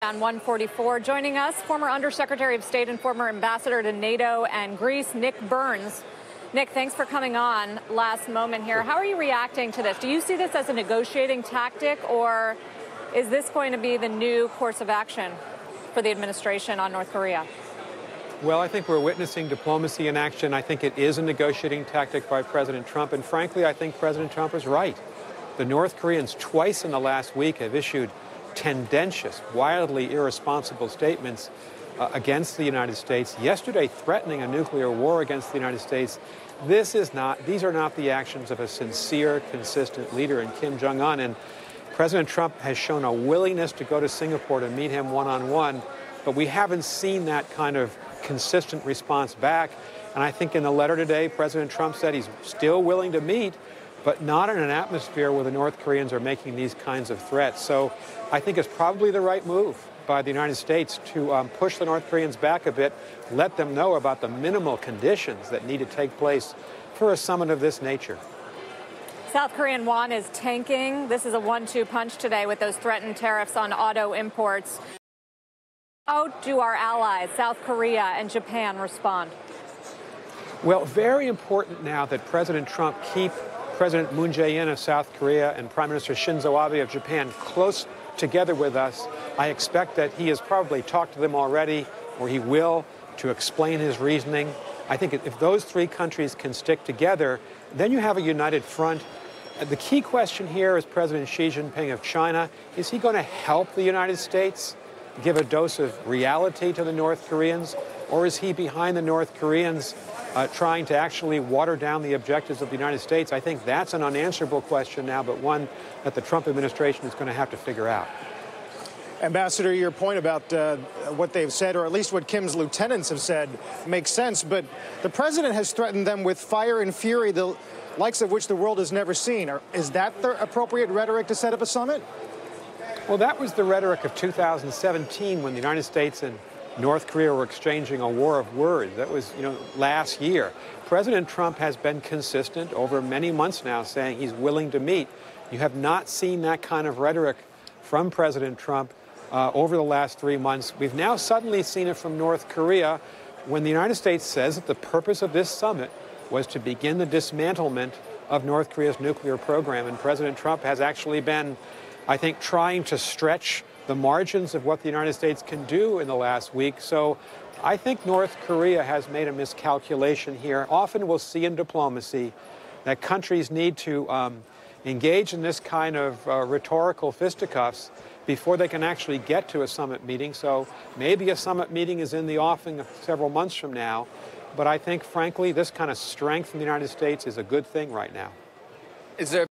On 144, joining us, former Undersecretary of State and former Ambassador to NATO and Greece, Nick Burns. Nick, thanks for coming on last moment here. How are you reacting to this? Do you see this as a negotiating tactic, or is this going to be the new course of action for the administration on North Korea? Well, I think we're witnessing diplomacy in action. I think it is a negotiating tactic by President Trump, and frankly, I think President Trump is right. The North Koreans twice in the last week have issued tendentious, wildly irresponsible statements against the United States. Yesterday, threatening a nuclear war against the United States. These are not the actions of a sincere, consistent leader in Kim Jong-un. And President Trump has shown a willingness to go to Singapore to meet him one-on-one, but we haven't seen that kind of consistent response back. And I think in the letter today, President Trump said he's still willing to meet, but not in an atmosphere where the North Koreans are making these kinds of threats. So I think it's probably the right move by the United States to push the North Koreans back a bit, let them know about the minimal conditions that need to take place for a summit of this nature. South Korean won is tanking. This is a 1-2 punch today with those threatened tariffs on auto imports. How do our allies, South Korea and Japan, respond? Well, very important now that President Trump keep President Moon Jae-in of South Korea and Prime Minister Shinzo Abe of Japan close together with us. I expect that he has probably talked to them already, or he will, to explain his reasoning. I think if those three countries can stick together, then you have a united front. The key question here is President Xi Jinping of China. Is he going to help the United States give a dose of reality to the North Koreans, or is he behind the North Koreans trying to actually water down the objectives of the United States? I think that's an unanswerable question now, but one that the Trump administration is going to have to figure out. Ambassador, your point about what they've said, or at least what Kim's lieutenants have said, makes sense. But the president has threatened them with fire and fury, the likes of which the world has never seen. Is that the appropriate rhetoric to set up a summit? Well, that was the rhetoric of 2017 when the United States and North Korea were exchanging a war of words. That was, last year. President Trump has been consistent over many months now, saying he's willing to meet. You have not seen that kind of rhetoric from President Trump over the last 3 months. We've now suddenly seen it from North Korea when the United States says that the purpose of this summit was to begin the dismantlement of North Korea's nuclear program. And President Trump has actually been, I think, trying to stretch the margins of what the United States can do in the last week. So I think North Korea has made a miscalculation here. Often we'll see in diplomacy that countries need to engage in this kind of rhetorical fisticuffs before they can actually get to a summit meeting. So maybe a summit meeting is in the offing several months from now. But I think, frankly, this kind of strength in the United States is a good thing right now. Is there